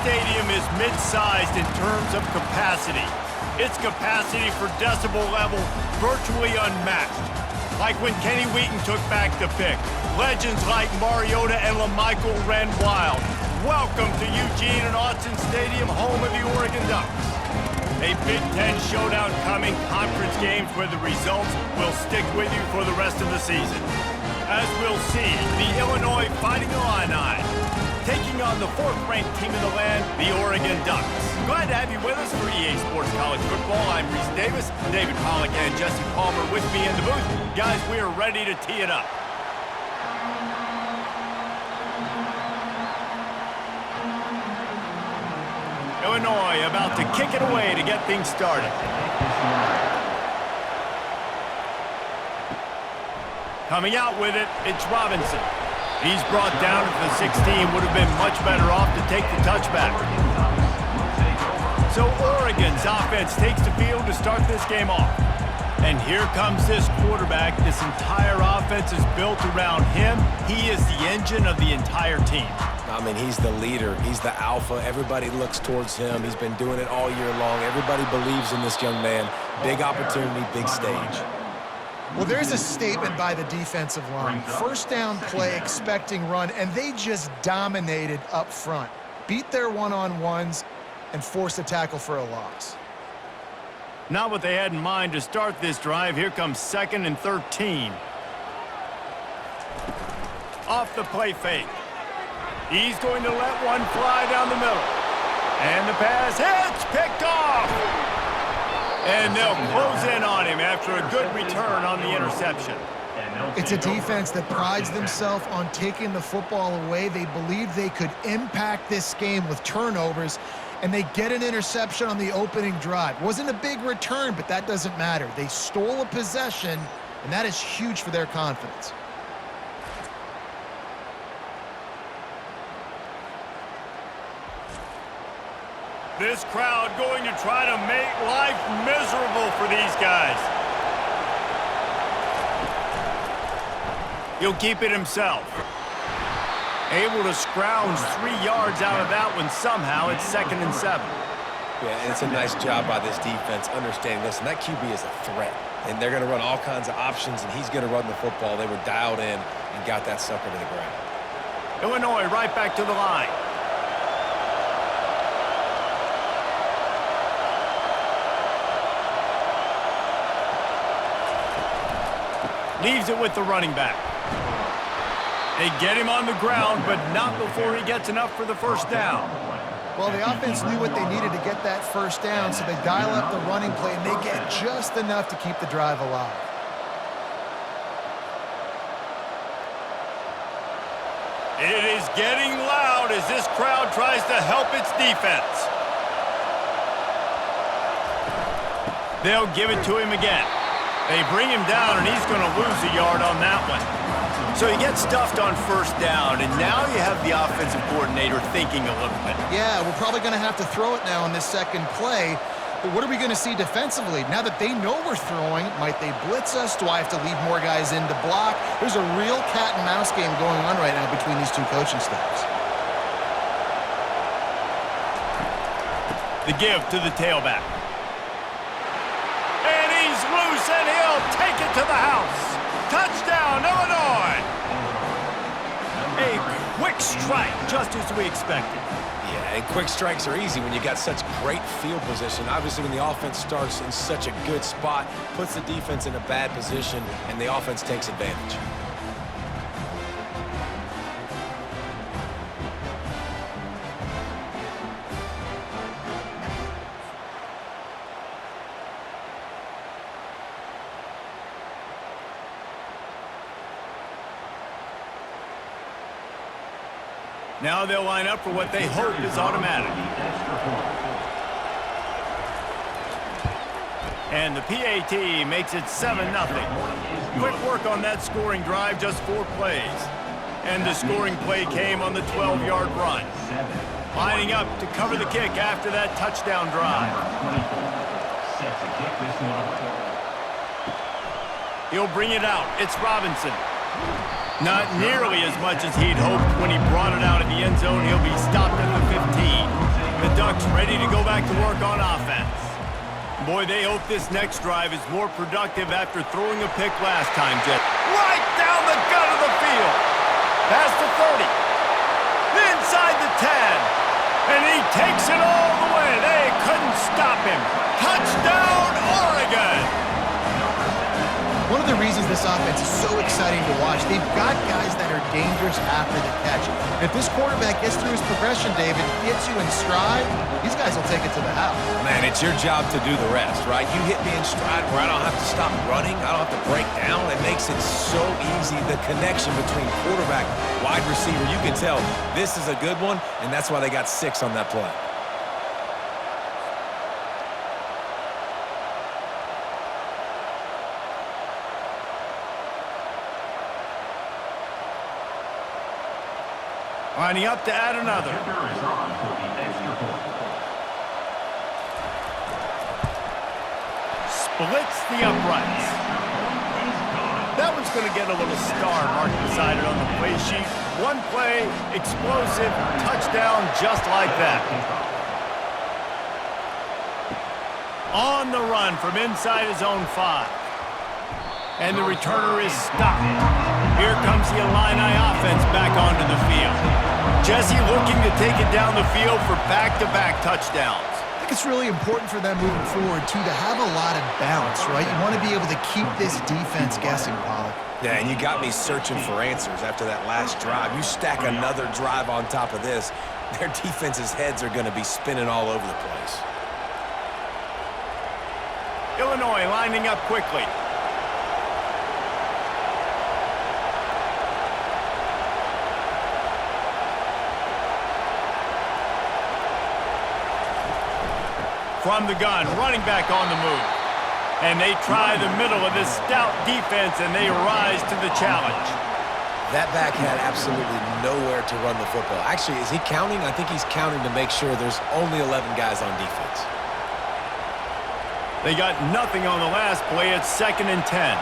stadium is mid-sized in terms of capacity. Its capacity for decibel level virtually unmatched. Like when Kenny Wheaton took back the pick. Legends like Mariota and LaMichael ran wild. Welcome to Eugene and Autzen Stadium, home of the Oregon Ducks. A Big Ten showdown coming, conference games where the results will stick with you for the rest of the season. As we'll see, the Illinois Fighting Illini taking on the fourth-ranked team in the land, the Oregon Ducks. Glad to have you with us for EA Sports College Football. I'm Reese Davis, David Pollack, and Jesse Palmer with me in the booth. Guys, we are ready to tee it up. Illinois about to kick it away to get things started. Coming out with it, it's Robinson. He's brought down at the 16, would have been much better off to take the touchback. So Oregon's offense takes the field to start this game off. And here comes this quarterback. This entire offense is built around him. He is the engine of the entire team. I mean, he's the leader. He's the alpha. Everybody looks towards him. He's been doing it all year long. Everybody believes in this young man. Big opportunity, big stage. Well, there's a statement by the defensive line. First down play, expecting run, and they just dominated up front. Beat their one-on-ones and forced a tackle for a loss. Not what they had in mind to start this drive. Here comes 2nd and 13. Off the play fake. He's going to let one fly down the middle. And the pass hits, picked off. And they'll close in on him after a good return on the interception. It's a defense that prides themselves on taking the football away. They believe they could impact this game with turnovers, and they get an interception on the opening drive. Wasn't a big return, but that doesn't matter. They stole a possession, and that is huge for their confidence. This crowd going to try to make life miserable for these guys. He'll keep it himself. Able to scrounge 3 yards out of that one somehow. It's 2nd and 7. Yeah, and it's a nice job by this defense understanding, listen, that QB is a threat. And they're going to run all kinds of options, and he's going to run the football. They were dialed in and got that sucker to the ground. Illinois right back to the line. Leaves it with the running back. They get him on the ground, but not before he gets enough for the first down. Well, the offense knew what they needed to get that first down, so they dial up the running play, and they get just enough to keep the drive alive. It is getting loud as this crowd tries to help its defense. They'll give it to him again. They bring him down, and he's going to lose a yard on that one. So he gets stuffed on first down, and now you have the offensive coordinator thinking a little bit. Yeah, we're probably going to have to throw it now on this second play. But what are we going to see defensively? Now that they know we're throwing, might they blitz us? Do I have to leave more guys in to block? There's a real cat and mouse game going on right now between these two coaching staffs. The give to the tailback. And he's loose, and he'll take it to the house. Touchdown, Illinois! A quick strike, just as we expected. Yeah, and quick strikes are easy when you got such great field position. Obviously, when the offense starts in such a good spot, puts the defense in a bad position, and the offense takes advantage. Now they'll line up for what they hope is automatic. And the PAT makes it 7-0. Quick work on that scoring drive, just 4 plays. And the scoring play came on the 12-yard run. Lining up to cover the kick after that touchdown drive. He'll bring it out. It's Robinson. Not nearly as much as he'd hoped when he brought it out of the end zone. He'll be stopped at the 15. back to work on offense. Boy, they hope this next drive is more productive after throwing a pick last time, Jet. Right down the gut of the field. Past the 30. Inside the 10. And he takes it all the way. They couldn't stop him. Touchdown, Oregon! One of the reasons this offense is so exciting to watch, they've got guys that are dangerous after the catch. If this quarterback gets through his progression, David, gets you in stride, these guys will take it to the house. Man, it's your job to do the rest, right? You hit me in stride where I don't have to stop running. I don't have to break down. It makes it so easy. The connection between quarterback, wide receiver, you can tell this is a good one, and that's why they got 6 on that play. Lining up to add another. Splits the uprights. That one's going to get a little star mark beside it on the play sheet. One play, explosive, touchdown just like that. On the run from inside his own 5. And the returner is stopped. Here comes the Illini offense back onto the field. Jesse looking to take it down the field for back-to-back touchdowns. I think it's really important for them moving forward, too, to have a lot of balance, right? You want to be able to keep this defense guessing, Pollock. Yeah, and you got me searching for answers after that last drive. You stack another drive on top of this, their defense's heads are going to be spinning all over the place. Illinois lining up quickly. From the gun, running back on the move. And they try the middle of this stout defense, and they rise to the challenge. That back had absolutely nowhere to run the football. Actually, is he counting? I think he's counting to make sure there's only 11 guys on defense. They got nothing on the last play. It's 2nd and 10.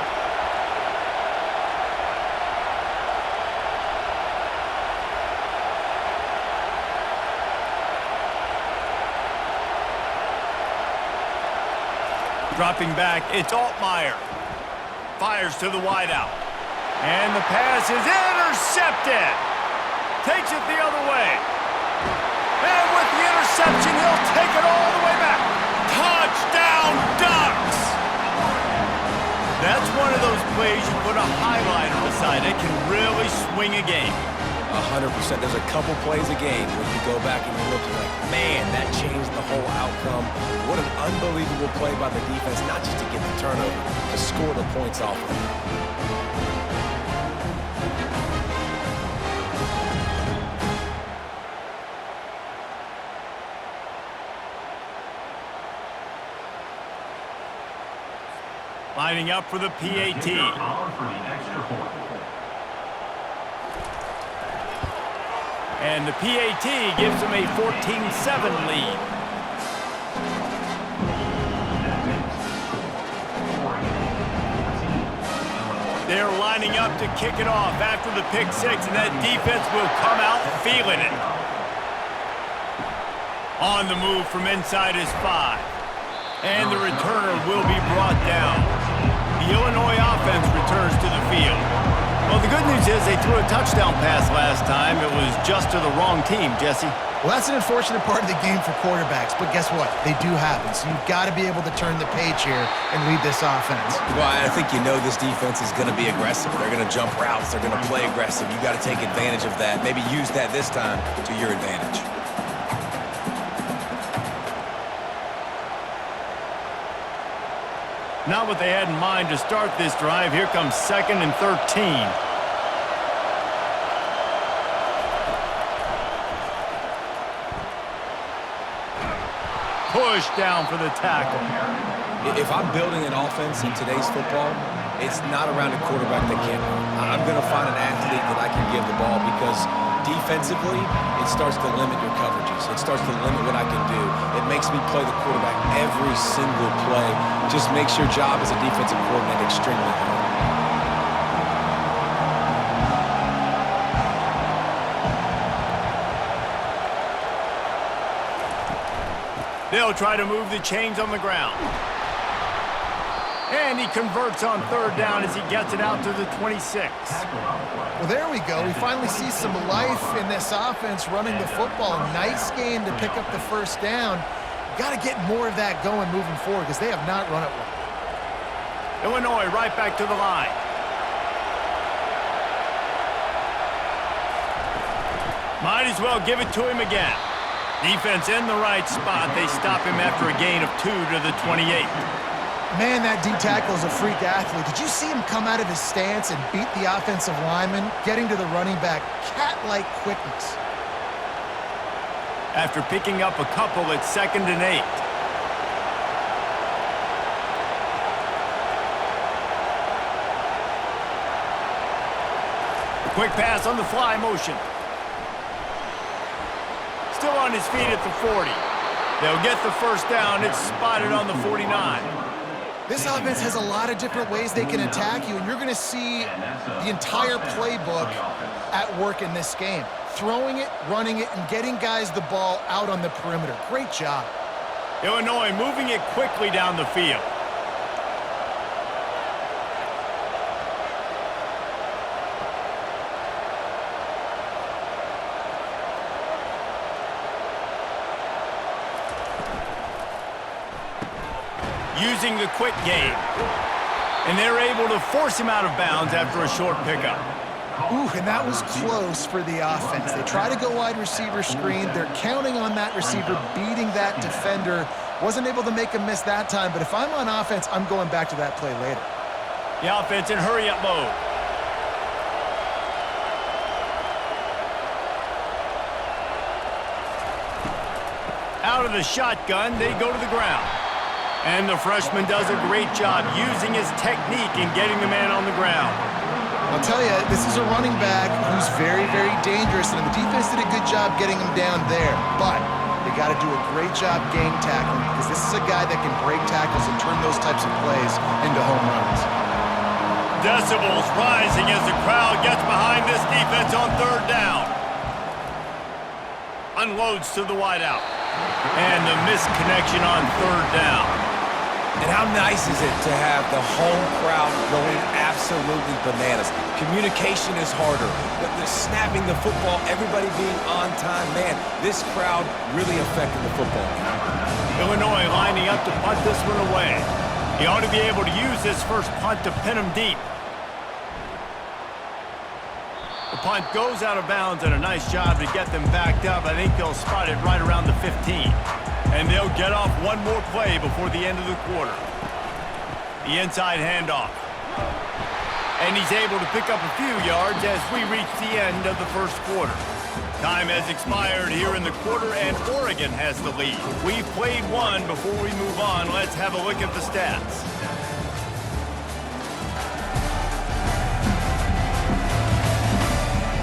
Dropping back, it's Altmaier. Fires to the wideout. And the pass is intercepted. Takes it the other way. And with the interception, he'll take it all the way back. Touchdown, Ducks! That's one of those plays you put a highlighter beside. It can really swing a game. 100%. There's a couple plays a game where you go back and you look like, man, that changed the whole outcome. What an unbelievable play by the defense, not just to get the turnover, to score the points off of it. Lining up for the PAT. And the PAT gives them a 14-7 lead. They're lining up to kick it off after the pick 6, and that defense will come out feeling it. On the move from inside his 5. And the returner will be brought down. The Illinois offense returns to the field. Well, the good news is they threw a touchdown pass last time. It was just to the wrong team, Jesse. Well, that's an unfortunate part of the game for quarterbacks, but guess what? They do happen, so you've got to be able to turn the page here and lead this offense. Well, I think you know this defense is going to be aggressive. They're going to jump routes. They're going to play aggressive. You got to take advantage of that. Maybe use that this time to your advantage. Not what they had in mind to start this drive. Here comes 2nd and 13. Push down for the tackle. If I'm building an offense in today's football, it's not around a quarterback that can't run. I'm going to find an athlete that I can give the ball because defensively, it starts to limit your coverages. It starts to limit what I can do. It makes me play the quarterback every single play. Just makes your job as a defensive coordinator extremely hard. They'll try to move the chains on the ground. And he converts on third down as he gets it out to the 26. Well, there we go. We finally see some life in this offense running the football. Nice game to pick up the first down. Got to get more of that going moving forward because they have not run it well. Illinois right back to the line. Might as well give it to him again. Defense in the right spot. They stop him after a gain of 2 to the 28. Man, that D tackle is a freak athlete. Did you see him come out of his stance and beat the offensive lineman, getting to the running back? Cat-like quickness. After picking up a couple at 2nd and 8. Quick pass on the fly motion. Still on his feet at the 40. They'll get the first down. It's spotted on the 49. This offense has a lot of different ways they can attack you, and you're going to see the entire playbook at work in this game. Throwing it, running it, and getting guys the ball out on the perimeter. Great job. Illinois moving it quickly down the field. Using the quick game. And they're able to force him out of bounds after a short pickup. Ooh, and that was close for the offense. They try to go wide receiver screen. They're counting on that receiver beating that defender. Wasn't able to make him miss that time, but if I'm on offense, I'm going back to that play later. The offense in hurry-up mode. Out of the shotgun, they go to the ground. And the freshman does a great job using his technique and getting the man on the ground. I'll tell you, this is a running back who's very, very dangerous, and the defense did a good job getting him down there. But they got to do a great job gang tackling because this is a guy that can break tackles and turn those types of plays into home runs. Decibels rising as the crowd gets behind this defense on third down. Unloads to the wideout. And the misconnection on third down. And how nice is it to have the home crowd going absolutely bananas? Communication is harder. The snapping the football, everybody being on time. Man, this crowd really affected the football game. Illinois lining up to punt this one away. He ought to be able to use this first punt to pin him deep. The punt goes out of bounds, and a nice job to get them backed up. I think they'll spot it right around the 15. And they'll get off one more play before the end of the quarter. The inside handoff. And he's able to pick up a few yards as we reach the end of the first quarter. Time has expired here in the quarter, and Oregon has the lead. We've played one. Before we move on, let's have a look at the stats.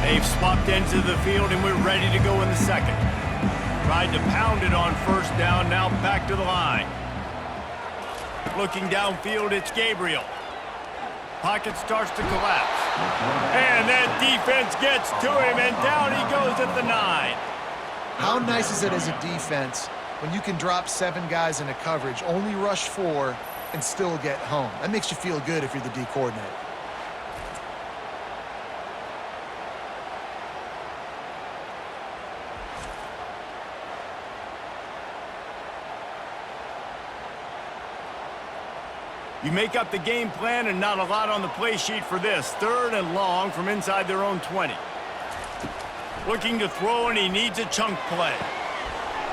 They've swapped into the field, and we're ready to go in the second. Tried to pound it on first down, now back to the line. Looking downfield, it's Gabriel. Pocket starts to collapse. And that defense gets to him, and down he goes at the 9. How nice is it as a defense when you can drop 7 guys into coverage, only rush 4, and still get home? That makes you feel good if you're the D coordinator. You make up the game plan, and not a lot on the play sheet for this. Third and long from inside their own 20. Looking to throw, and he needs a chunk play.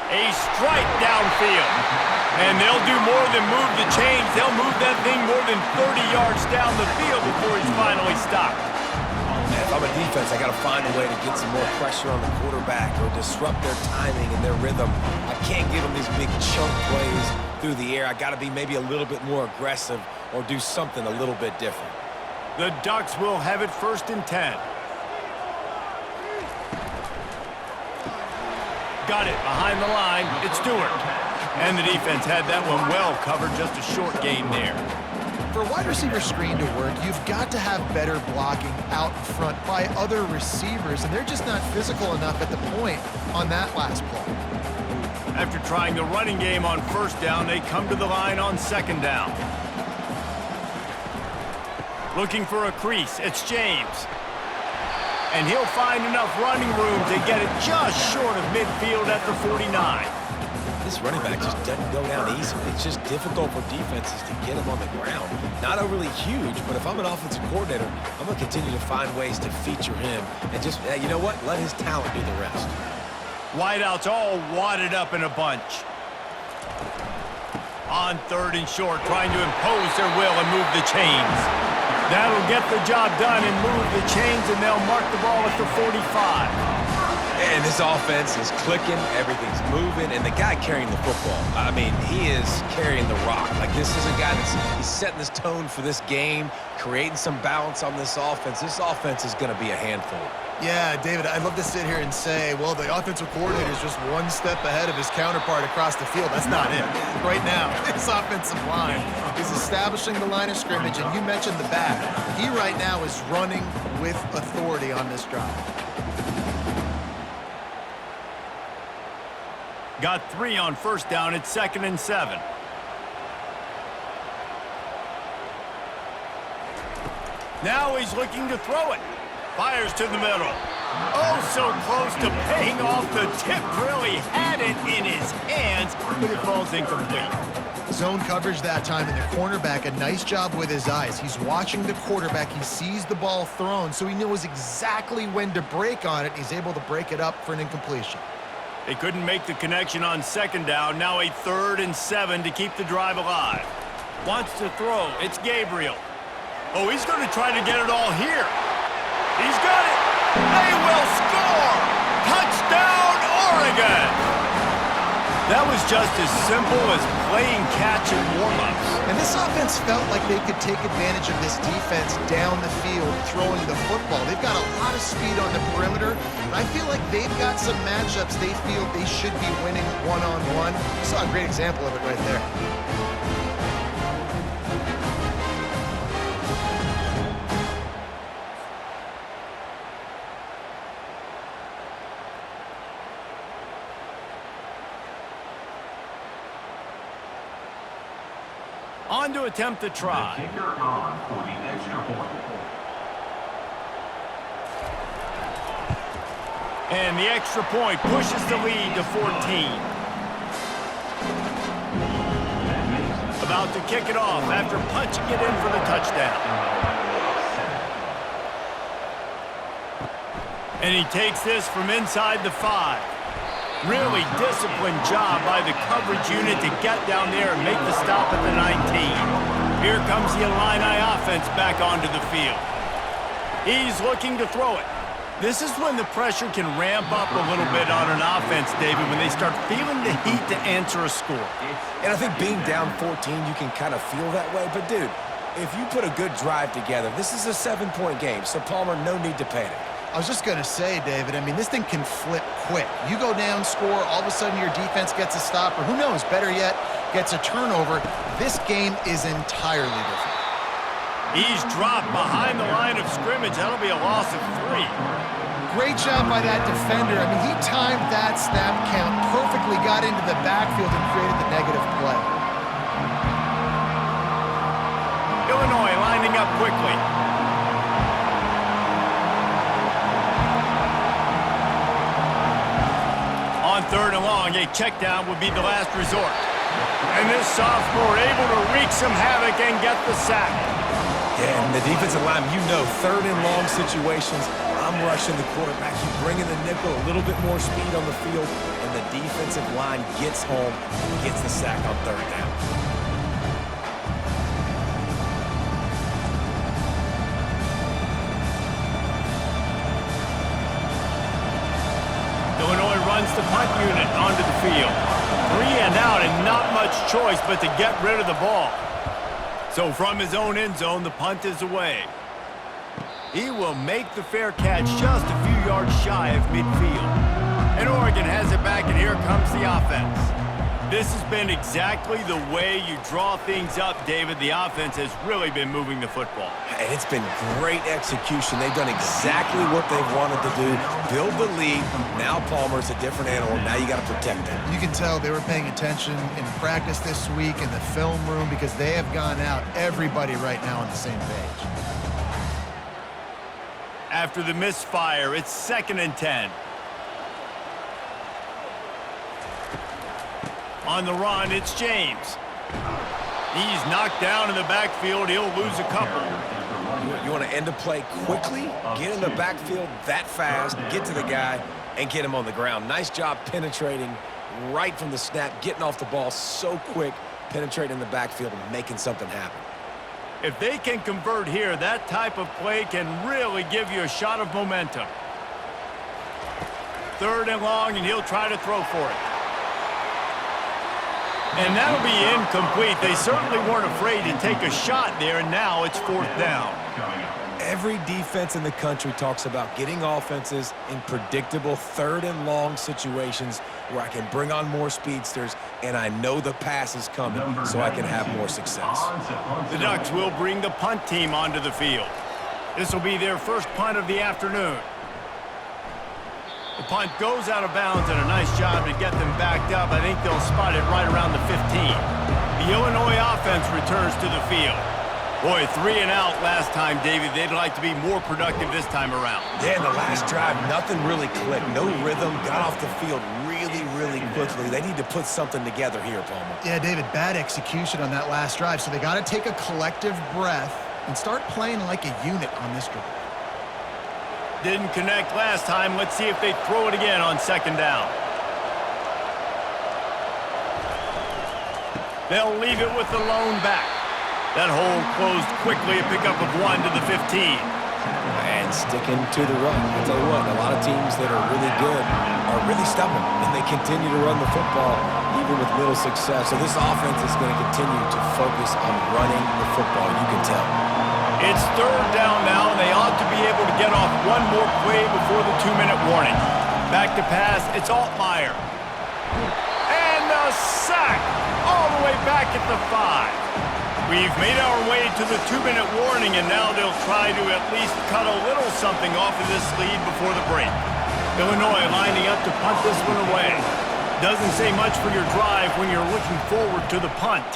A strike downfield. And they'll do more than move the chains. They'll move that thing more than 30 yards down the field before he's finally stopped. Man, if I'm a defense, I got to find a way to get some more pressure on the quarterback or disrupt their timing and their rhythm. I can't give them these big chunk plays through the air. I got to be maybe a little bit more aggressive or do something a little bit different. The Ducks will have it 1st and 10. Got it behind the line. It's Stewart. And the defense had that one well covered. Just a short gain there. For a wide receiver screen to work, you've got to have better blocking out in front by other receivers, and they're just not physical enough at the point on that last play. After trying the running game on first down, they come to the line on second down. Looking for a crease, it's James. And he'll find enough running room to get it just short of midfield at the 49. This running back just doesn't go down easily. It's just difficult for defenses to get him on the ground. Not overly huge, but if I'm an offensive coordinator, I'm going to continue to find ways to feature him and just, you know what, let his talent do the rest. Wideouts all wadded up in a bunch. On third and short, trying to impose their will and move the chains. That'll get the job done and move the chains, and they'll mark the ball at the 45. And this offense is clicking, everything's moving, and the guy carrying the football, I mean, he is carrying the rock. Like, this is a guy he's setting this tone for this game, creating some balance on this offense. This offense is going to be a handful. Yeah, David, I'd love to sit here and say, well, the offensive coordinator is just one step ahead of his counterpart across the field. That's not it. Right now, his offensive line is establishing the line of scrimmage, and you mentioned the back. He right now is running with authority on this drive. Got 3 on first down. It's 2nd and 7. Now he's looking to throw it. Fires to the middle. Oh, so close to paying off the tip. Really had it in his hands, but it falls incomplete. Zone coverage that time, and the cornerback, a nice job with his eyes. He's watching the quarterback. He sees the ball thrown, so he knows exactly when to break on it. He's able to break it up for an incompletion. They couldn't make the connection on second down. Now a 3rd and 7 to keep the drive alive. Wants to throw. It's Gabriel. Oh, he's going to try to get it all here. He's got it. They will score. Touchdown, Oregon. That was just as simple as playing catch and warm-ups. And this offense felt like they could take advantage of this defense down the field, throwing the football. They've got a lot of speed on the perimeter, and I feel like they've got some matchups they feel they should be winning one-on-one. You saw a great example of it right there. On to attempt the try. The kicker on for the extra point. And the extra point pushes the lead to 14. About to kick it off after punching it in for the touchdown. And he takes this from inside the 5. Really disciplined job by the coverage unit to get down there and make the stop at the 19. Here comes the Illini offense back onto the field. He's looking to throw it. This is when the pressure can ramp up a little bit on an offense, David, when they start feeling the heat to answer a score. And I think being down 14, you can kind of feel that way. But, dude, if you put a good drive together, this is a 7-point game, so Palmer, no need to panic. I was just going to say, David, I mean, this thing can flip quick. You go down, score, all of a sudden your defense gets a stop, or who knows, better yet, gets a turnover. This game is entirely different. He's dropped behind the line of scrimmage. That'll be a loss of 3. Great job by that defender. I mean, he timed that snap count perfectly, got into the backfield and created the negative play. Illinois lining up quickly. On 3rd and long, a check down would be the last resort. And this sophomore able to wreak some havoc and get the sack. Yeah, and the defensive line, you know, 3rd and long situations, I'm rushing the quarterback. You bring in the nickel, a little bit more speed on the field, and the defensive line gets home, gets the sack on 3rd down. Illinois runs the punt unit onto the field. 3 and out and not much choice but to get rid of the ball. So from his own end zone, the punt is away. He will make the fair catch just a few yards shy of midfield. And Oregon has it back, and here comes the offense. This has been exactly the way you draw things up, David. The offense has really been moving the football. And it's been great execution. They've done exactly what they've wanted to do. Build the lead. Now Palmer's a different animal. Now you got to protect him. You can tell they were paying attention in practice this week in the film room because they have gone out, everybody right now on the same page. After the misfire, it's 2nd and 10. On the run, it's James. He's knocked down in the backfield. He'll lose a couple. You want to end a play quickly, get in the backfield that fast, get to the guy, and get him on the ground. Nice job penetrating right from the snap, getting off the ball so quick, penetrating the backfield and making something happen. If they can convert here, that type of play can really give you a shot of momentum. 3rd and long, and he'll try to throw for it. And that'll be incomplete. They certainly weren't afraid to take a shot there, and now it's 4th down. Every defense in the country talks about getting offenses in predictable 3rd and long situations where I can bring on more speedsters and I know the pass is coming so I can have more success. The Ducks will bring the punt team onto the field. This will be their first punt of the afternoon. The punt goes out of bounds, and a nice job to get them backed up. I think they'll spot it right around the 15. The Illinois offense returns to the field. Boy, 3 and out last time, David. They'd like to be more productive this time around. Yeah, in the last drive, nothing really clicked. No rhythm, got off the field really, really quickly. They need to put something together here, Palmer. Yeah, David, bad execution on that last drive, so they got to take a collective breath and start playing like a unit on this drive. Didn't connect last time. Let's see if they throw it again on 2nd down. They'll leave it with the lone back. That hole closed quickly, a pickup of 1 to the 15. And sticking to the run. I'll tell you what, a lot of teams that are really good are really stubborn, and they continue to run the football even with little success. So this offense is going to continue to focus on running the football, you can tell. It's 3rd down now, and they ought to be able to get off one more play before the 2-minute warning. Back to pass, it's Altmaier. And a sack all the way back at the 5. We've made our way to the 2-minute warning, and now they'll try to at least cut a little something off of this lead before the break. Illinois lining up to punt this one away. Doesn't say much for your drive when you're looking forward to the punt.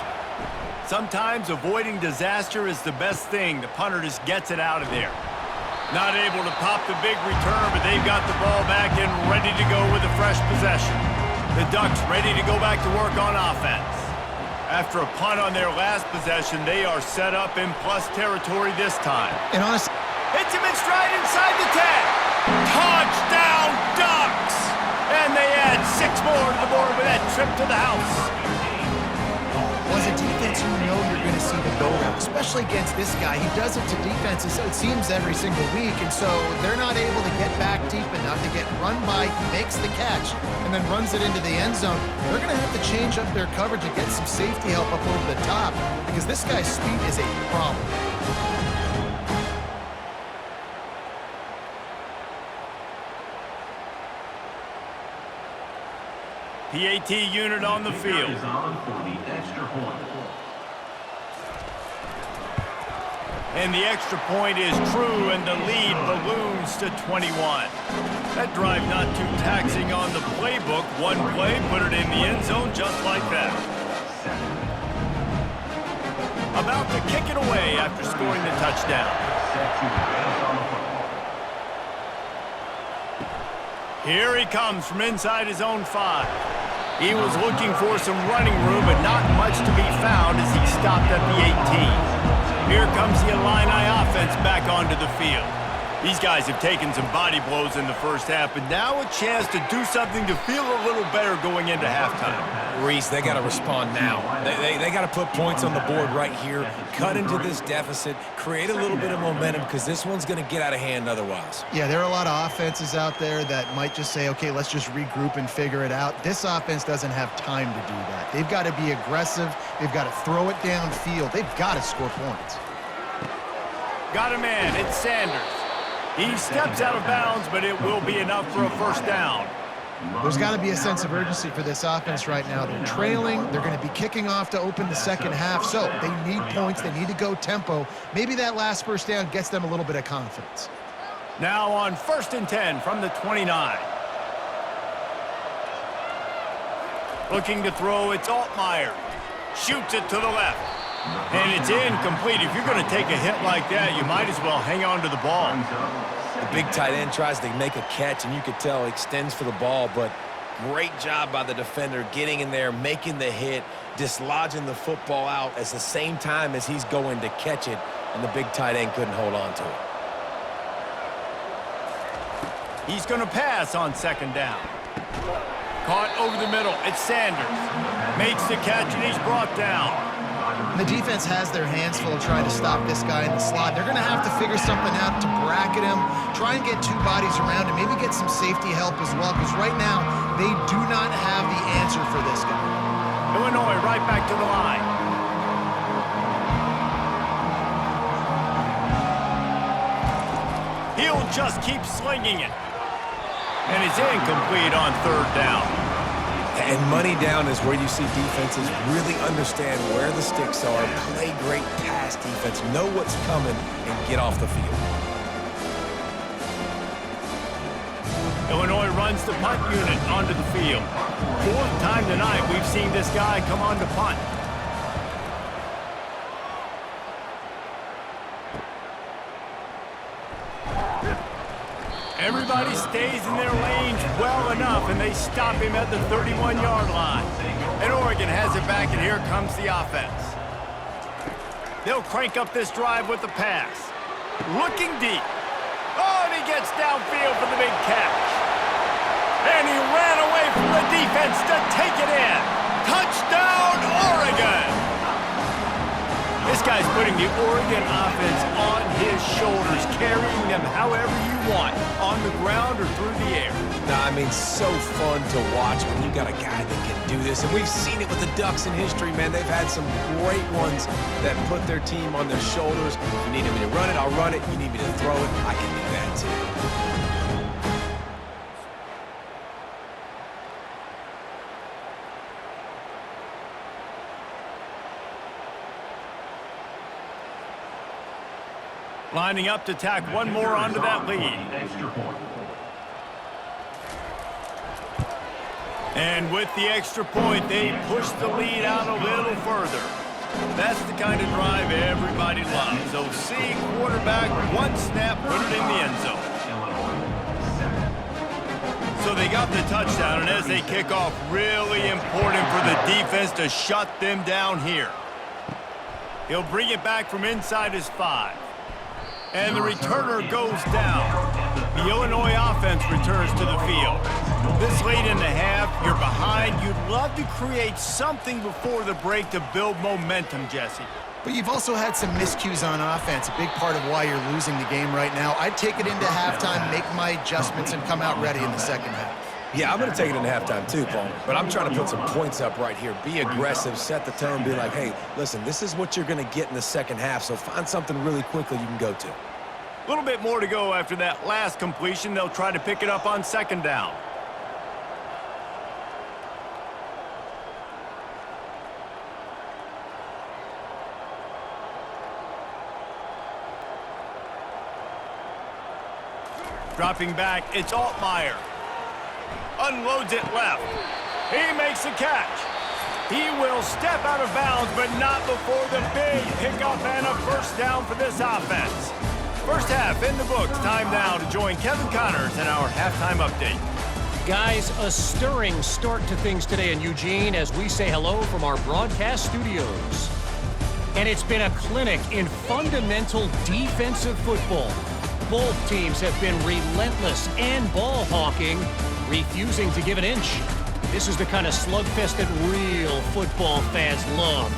Sometimes avoiding disaster is the best thing. The punter just gets it out of there. Not able to pop the big return, but they've got the ball back and ready to go with a fresh possession. The Ducks ready to go back to work on offense. After a punt on their last possession, they are set up in plus territory this time. And honestly, hits him in stride inside the 10. Touchdown, Ducks! And they add 6 more to the board with that trip to the house. well, as a defense, you know you're going to see the go-route, especially against this guy. He does it to defenses, it seems, every single week, and so they're not able to get back deep enough to get run by. He makes the catch and then runs it into the end zone. They're going to have to change up their coverage and get some safety help up over the top because this guy's speed is a problem. PAT unit on the field. Is on for the extra point. And the extra point is true, and the lead balloons to 21. That drive not too taxing on the playbook. One play, put it in the end zone just like that. About to kick it away after scoring the touchdown. Here he comes from inside his own 5. He was looking for some running room, but not much to be found as he stopped at the 18. Here comes the Illini offense back onto the field. These guys have taken some body blows in the first half, but now a chance to do something to feel a little better going into halftime. Reese, they got to respond now. They got to put points on the board right here, cut into this deficit, create a little bit of momentum because this one's going to get out of hand otherwise. Yeah, there are a lot of offenses out there that might just say, okay, let's just regroup and figure it out. This offense doesn't have time to do that. They've got to be aggressive. They've got to throw it downfield. They've got to score points. Got a man. It's Sanders. He steps out of bounds, but it will be enough for a first down. There's got to be a sense of urgency for this offense right now. They're trailing. They're going to be kicking off to open the second half, so they need points. They need to go tempo. Maybe that last first down gets them a little bit of confidence. Now on 1st and 10 from the 29. Looking to throw, it's Altmaier. Shoots it to the left. And it's incomplete. If you're going to take a hit like that, you might as well hang on to the ball. The big tight end tries to make a catch, and you could tell extends for the ball, but great job by the defender getting in there, making the hit, dislodging the football out at the same time as he's going to catch it, and the big tight end couldn't hold on to it. He's going to pass on 2nd down. Caught over the middle. It's Sanders. Makes the catch, and he's brought down. The defense has their hands full trying to stop this guy in the slot. They're going to have to figure something out to bracket him, try and get 2 bodies around him, maybe get some safety help as well, because right now they do not have the answer for this guy. Illinois right back to the line. He'll just keep slinging it. And it's incomplete on 3rd down. And money down is where you see defenses really understand where the sticks are, play great pass defense, know what's coming, and get off the field. Illinois runs the punt unit onto the field. 4th time tonight we've seen this guy come on to punt. Everybody stays in their lanes well enough, and they stop him at the 31-yard line. And Oregon has it back, and here comes the offense. They'll crank up this drive with the pass. Looking deep. Oh, and he gets downfield for the big catch. And he ran away from the defense to take it in. Touchdown, Oregon! This guy's putting the Oregon offense on his shoulders, carrying them however you want, on the ground or through the air. Nah, I mean, so fun to watch when you got a guy that can do this. And we've seen it with the Ducks in history, man. They've had some great ones that put their team on their shoulders. If you need me to run it, I'll run it. You need me to throw it, I can do that too. Lining up to tack one more onto that lead. And with the extra point, they push the lead out a little further. That's the kind of drive everybody loves. So see quarterback, one snap, put it in the end zone. So they got the touchdown, and as they kick off, really important for the defense to shut them down here. He'll bring it back from inside his 5. And the returner goes down. The Illinois offense returns to the field. This late in the half, you're behind. You'd love to create something before the break to build momentum, Jesse. But you've also had some miscues on offense, a big part of why you're losing the game right now. I'd take it into halftime, make my adjustments, and come out ready in the second half. Yeah, I'm going to take it into halftime too, Paul. But I'm trying to put some points up right here. Be aggressive, set the tone, be like, hey, listen, this is what you're going to get in the second half, so find something really quickly you can go to. A little bit more to go after that last completion. They'll try to pick it up on 2nd down. Dropping back, it's Altmaier. Unloads it left. He makes the catch. He will step out of bounds, but not before the big pickup and a first down for this offense. First half in the books. Time now to join Kevin Connors in our halftime update. Guys, a stirring start to things today in Eugene as we say hello from our broadcast studios. And it's been a clinic in fundamental defensive football. Both teams have been relentless and ball hawking, refusing to give an inch. This is the kind of slugfest that real football fans love.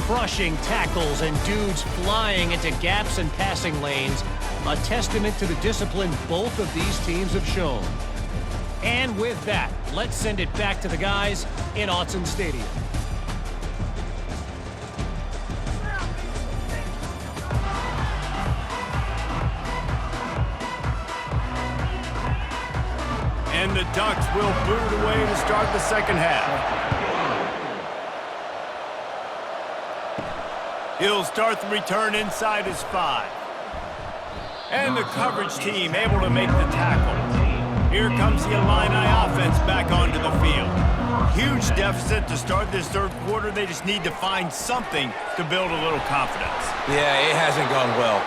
Crushing tackles and dudes flying into gaps and passing lanes. A testament to the discipline both of these teams have shown. And with that, let's send it back to the guys in Autzen Stadium. And the Ducks will boot away to start the second half. He'll start the return inside his 5. And the coverage team able to make the tackle. Here comes the Illini offense back onto the field. Huge deficit to start this third quarter. They just need to find something to build a little confidence. Yeah, it hasn't gone well.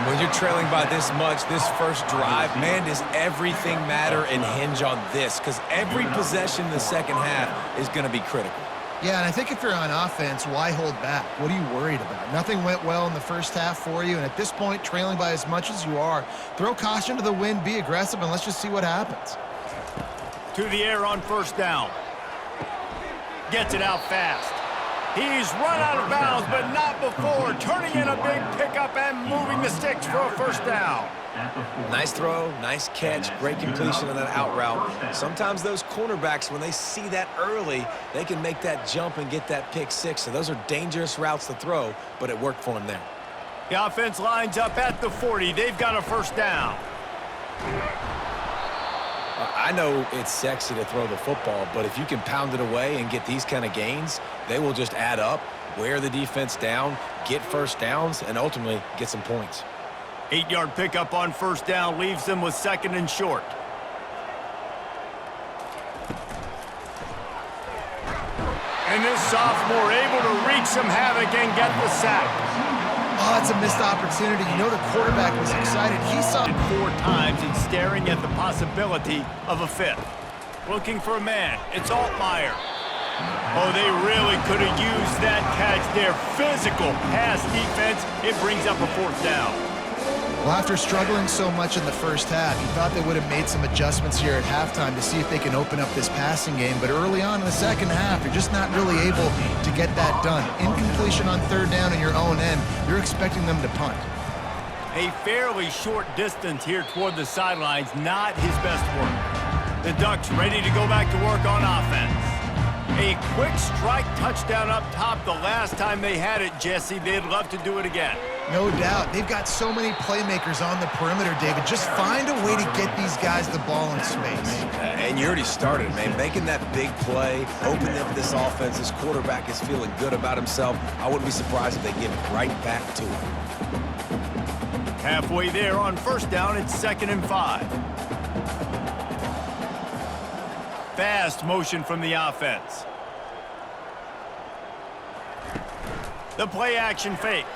When you're trailing by this much, this first drive, man, does everything matter and hinge on this? Because every possession in the second half is going to be critical. Yeah, and I think if you're on offense, why hold back? What are you worried about? Nothing went well in the first half for you, and at this point, trailing by as much as you are, throw caution to the wind, be aggressive, and let's just see what happens. To the air on first down. Gets it out fast. He's run out of bounds, but not before. Turning in a big pickup and moving the sticks for a first down. Nice throw, nice catch, great completion on that out route. Sometimes those cornerbacks, when they see that early, they can make that jump and get that pick 6. So those are dangerous routes to throw, but it worked for him there. The offense lines up at the 40. They've got a first down. I know it's sexy to throw the football, but if you can pound it away and get these kind of gains, they will just add up, wear the defense down, get first downs, and ultimately get some points. 8-yard pickup on first down leaves them with second and short. And this sophomore able to wreak some havoc and get the sack. Oh, it's a missed opportunity. You know the quarterback was excited. He saw it 4 times and staring at the possibility of a 5th. Looking for a man. It's Altmaier. Oh, they really could have used that catch there. Physical pass defense. It brings up a 4th down. Well, after struggling so much in the first half, you thought they would have made some adjustments here at halftime to see if they can open up this passing game. But early on in the second half, you're just not really able to get that done. Incompletion on third down in your own end, you're expecting them to punt. A fairly short distance here toward the sidelines, not his best work. The Ducks ready to go back to work on offense. A quick strike touchdown up top the last time they had it, Jesse. They'd love to do it again. No doubt. They've got so many playmakers on the perimeter, David. Just find a way to get these guys the ball in space. And you already started, man. Making that big play, opening up this offense. This quarterback is feeling good about himself. I wouldn't be surprised if they give it right back to him. Halfway there on first down, it's 2nd and 5. Fast motion from the offense. The play action fake.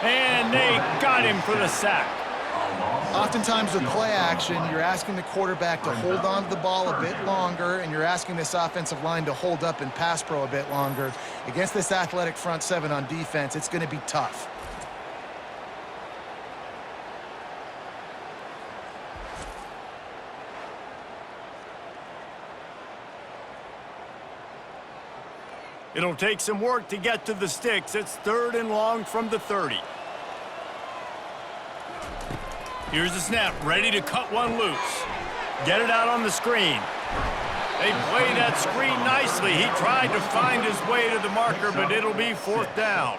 And they got him for the sack. Oftentimes with play action, you're asking the quarterback to hold on to the ball a bit longer, and you're asking this offensive line to hold up in pass pro a bit longer. Against this athletic front 7 on defense, it's going to be tough. It'll take some work to get to the sticks. It's 3rd and long from the 30. Here's the snap, ready to cut one loose. Get it out on the screen. They play that screen nicely. He tried to find his way to the marker, but it'll be 4th down.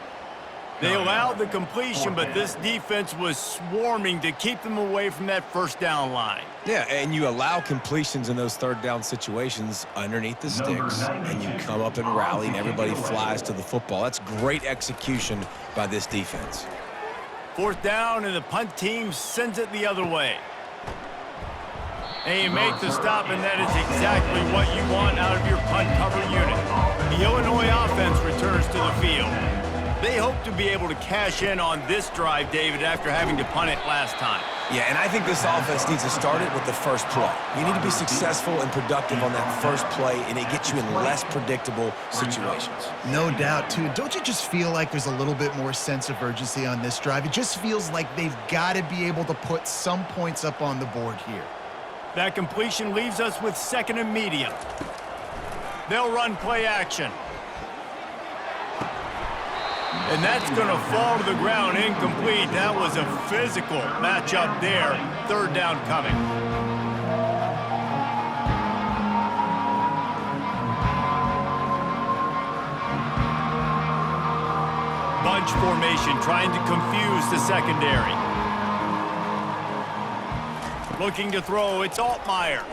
They allowed the completion, but this defense was swarming to keep them away from that first down line. Yeah, and you allow completions in those third down situations underneath the sticks, and you come up and rally, and everybody flies to the football. That's great execution by this defense. 4th down, and the punt team sends it the other way. And you make the stop, and that is exactly what you want out of your punt cover unit. The Illinois offense returns to the field. They hope to be able to cash in on this drive, David, after having to punt it last time. Yeah, and I think this offense needs to start it with the first play. You need to be successful and productive on that first play, and it gets you in less predictable situations. No doubt, too. Don't you just feel like there's a little bit more sense of urgency on this drive? It just feels like they've got to be able to put some points up on the board here. That completion leaves us with 2nd and medium. They'll run play action. And that's going to fall to the ground incomplete. That was a physical matchup there. 3rd down coming. Bunch formation trying to confuse the secondary. Looking to throw, it's Altmaier.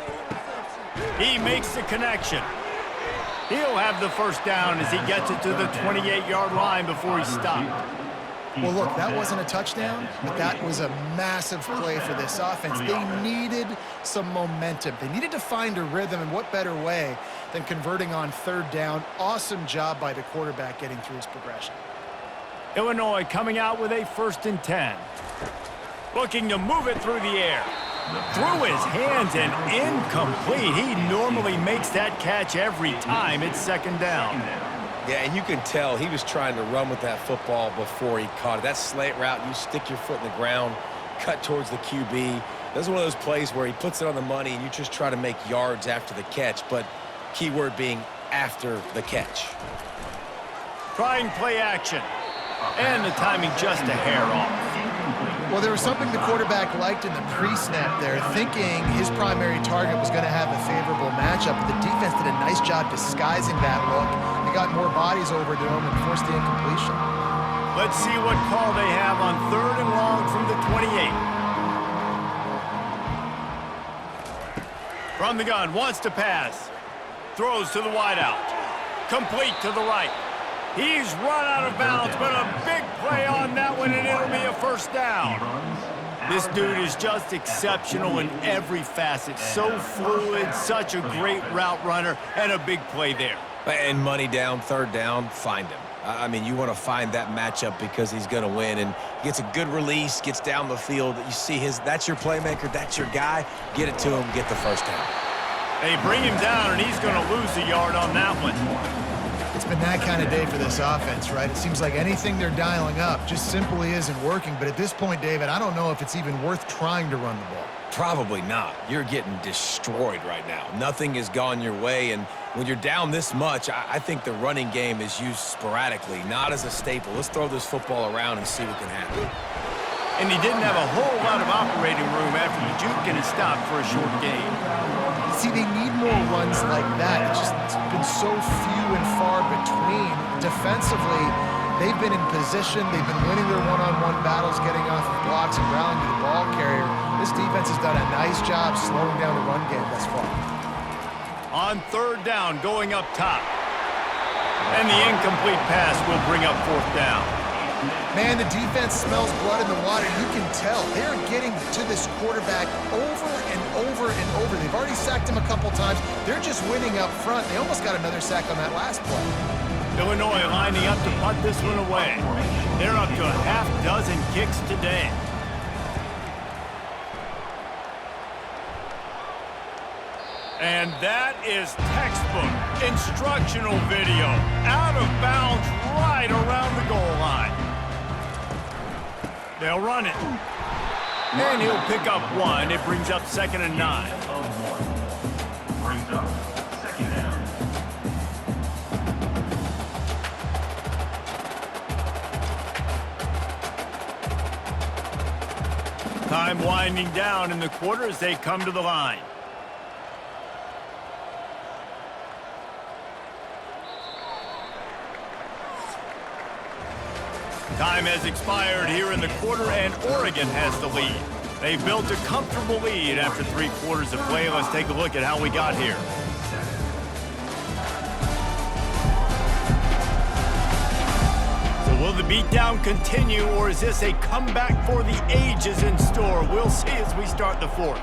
He makes the connection. He'll have the first down as he gets it to the 28-yard line before he's stopped. Well, look, that wasn't a touchdown, but that was a massive play for this offense. They needed some momentum. They needed to find a rhythm, and what better way than converting on third down. Awesome job by the quarterback getting through his progression. Illinois coming out with a 1st and 10. Looking to move it through the air. Through his hands and incomplete. He normally makes that catch every time. It's 2nd down. Yeah, and you can tell he was trying to run with that football before he caught it. That slant route, you stick your foot in the ground, cut towards the QB. That's one of those plays where he puts it on the money and you just try to make yards after the catch, but keyword being after the catch. Trying play action. And the timing just a hair off. Well, there was something the quarterback liked in the pre-snap there, thinking his primary target was going to have a favorable matchup. But the defense did a nice job disguising that look. They got more bodies over to him and forced the incompletion. Let's see what call they have on 3rd and long from the 28. From the gun, wants to pass. Throws to the wideout. Complete to the right. He's run out of bounds, but a big play on that one, and it'll be a 1st down. This dude is just exceptional in every facet. So fluid, such a great route runner, and a big play there. And money down, 3rd down, find him. I mean, you want to find that matchup because he's going to win, and gets a good release, gets down the field. You see that's your playmaker, that's your guy. Get it to him, get the 1st down. They bring him down, and he's going to lose a yard on that one. It's been that kind of day for this offense, right? It seems like anything they're dialing up just simply isn't working. But at this point, David, I don't know if it's even worth trying to run the ball. Probably not. You're getting destroyed right now. Nothing has gone your way, and when you're down this much, I think the running game is used sporadically, not as a staple. Let's throw this football around and see what can happen. And he didn't have a whole lot of operating room after the juke and he stopped for a short gain. See, they need more runs like that. It's been so few and far between. Defensively, they've been in position. They've been winning their one-on-one battles, getting off of blocks and rallying to the ball carrier. This defense has done a nice job slowing down the run game thus far. On 3rd down, going up top. And the incomplete pass will bring up 4th down. Man, the defense smells blood in the water. You can tell. They're getting to this quarterback over and over and over. They've already sacked him a couple times. They're just winning up front. They almost got another sack on that last play. Illinois lining up to punt this one away. They're up to a half-dozen kicks today. And that is textbook instructional video. Out of bounds right around the goal line. They'll run it. And he'll pick up 1. It brings up 2nd and 9. Brings up 2nd down. Time winding down in the quarter as they come to the line. Time has expired here in the quarter, and Oregon has the lead. They've built a comfortable lead after 3 quarters of play. Let's take a look at how we got here. So will the beatdown continue, or is this a comeback for the ages in store? We'll see as we start the 4th.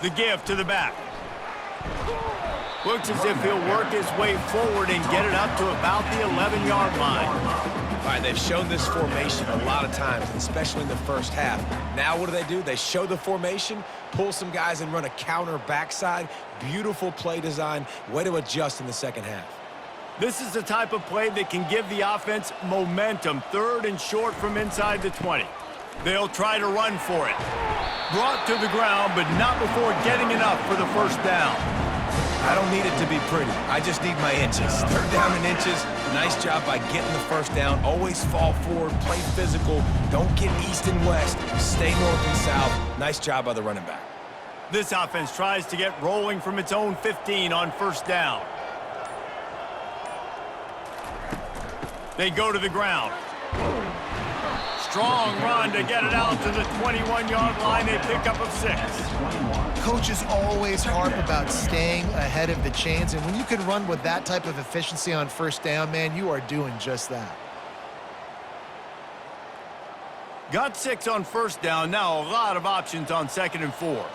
The give to the back. Looks as if he'll work his way forward and get it up to about the 11-yard line. All right, they've shown this formation a lot of times, especially in the first half. Now what do? They show the formation, pull some guys and run a counter backside. Beautiful play design. Way to adjust in the second half. This is the type of play that can give the offense momentum. 3rd and short from inside the 20. They'll try to run for it. Brought to the ground, but not before getting enough for the 1st down. I don't need it to be pretty. I just need my inches. 3rd down in inches. Nice job by getting the 1st down. Always fall forward, play physical. Don't get east and west. Stay north and south. Nice job by the running back. This offense tries to get rolling from its own 15 on 1st down. They go to the ground. Strong run to get it out to the 21-yard line. They pick up of 6. Coaches always harp about staying ahead of the chains, and when you can run with that type of efficiency on first down, man, you are doing just that. Got 6 on first down. Now a lot of options on 2nd and 4.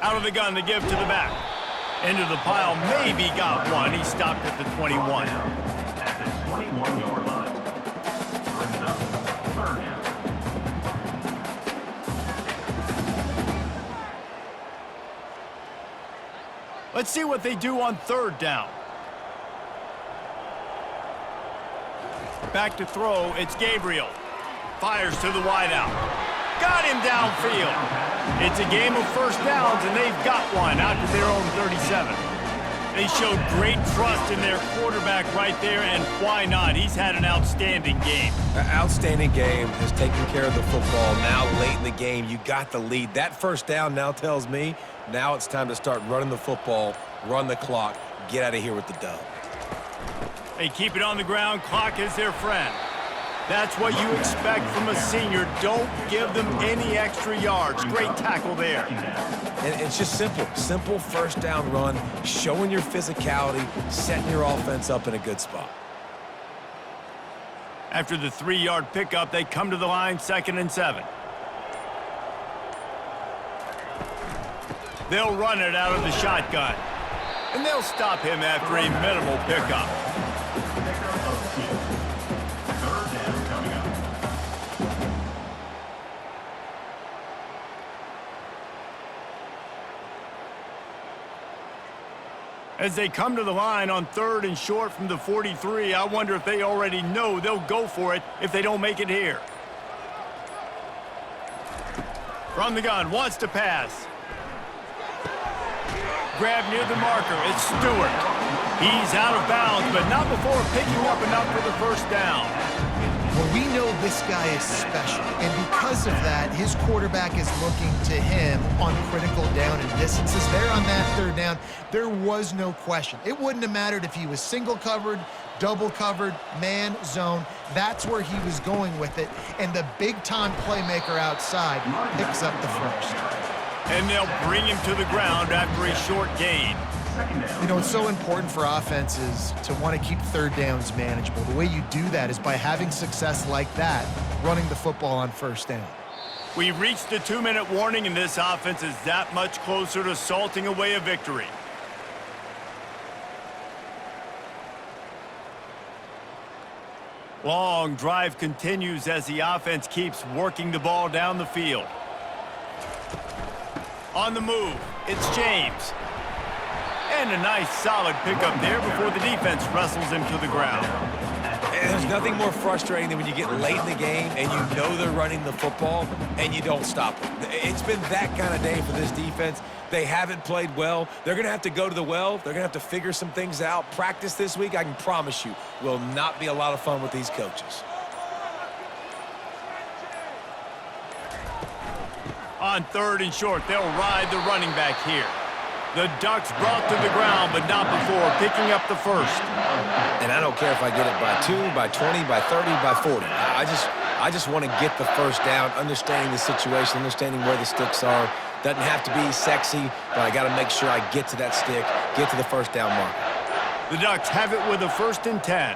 Out of the gun to give to the back. Into the pile, maybe got one. He stopped at the 21. At the 21-yard line. Brings up 3rd down. Let's see what they do on 3rd down. Back to throw, it's Gabriel. Fires to the wideout. Got him downfield. It's a game of first downs, and they've got one out to their own 37. They showed great trust in their quarterback right there, and why not? He's had an outstanding game. Outstanding game, has taken care of the football. Now late in the game, you got the lead. That first down now tells me now it's time to start running the football, run the clock, get out of here with the dub. They keep it on the ground. Clock is their friend. That's what you expect from a senior. Don't give them any extra yards. Great tackle there. And it's just simple. Simple first down run, showing your physicality, setting your offense up in a good spot. After the 3-yard pickup, they come to the line, 2nd and 7. They'll run it out of the shotgun. And they'll stop him after a minimal pickup. As they come to the line on 3rd and short from the 43, I wonder if they already know they'll go for it if they don't make it here. From the gun, wants to pass. Grab near the marker, it's Stewart. He's out of bounds, but not before picking up enough for the first down. Well, we know this guy is special, and because of that, his quarterback is looking to him on critical down and distances. There on that 3rd down, there was no question. It wouldn't have mattered if he was single covered, double covered, man, zone. That's where he was going with it, and the big-time playmaker outside picks up the first. And they'll bring him to the ground after a short gain. You know, it's so important for offenses to want to keep 3rd downs manageable. The way you do that is by having success like that, running the football on first down. We've reached the 2-minute warning, and this offense is that much closer to salting away a victory. Long drive continues as the offense keeps working the ball down the field. On the move, it's James. And a nice solid pickup there before the defense wrestles him to the ground. And there's nothing more frustrating than when you get late in the game and you know they're running the football and you don't stop them. It's been that kind of day for this defense. They haven't played well. They're going to have to go to the well. They're going to have to figure some things out. Practice this week, I can promise you, will not be a lot of fun with these coaches. On 3rd and short, they'll ride the running back here. The Ducks brought to the ground, but not before picking up the first. And I don't care if I get it by 2, by 20, by 30, by 40. I just want to get the first down, understanding the situation, understanding where the sticks are. Doesn't have to be sexy, but I got to make sure I get to that stick, get to the first down mark. The Ducks have it with a 1st and 10.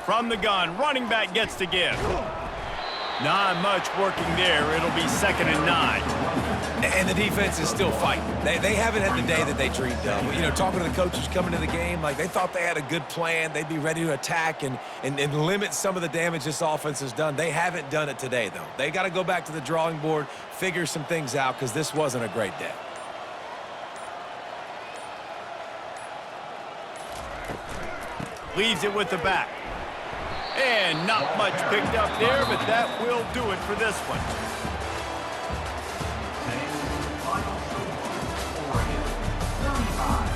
From the gun, running back gets to give. Not much working there. It'll be 2nd and 9. And the defense is still fighting. They haven't had the day that they dreamed of. You know, talking to the coaches coming to the game, like they thought they had a good plan. They'd be ready to attack and limit some of the damage this offense has done. They haven't done it today, though. They got to go back to the drawing board, figure some things out, because this wasn't a great day. Leaves it with the back. And not much picked up there, but that will do it for this one. Final score, Oregon 35.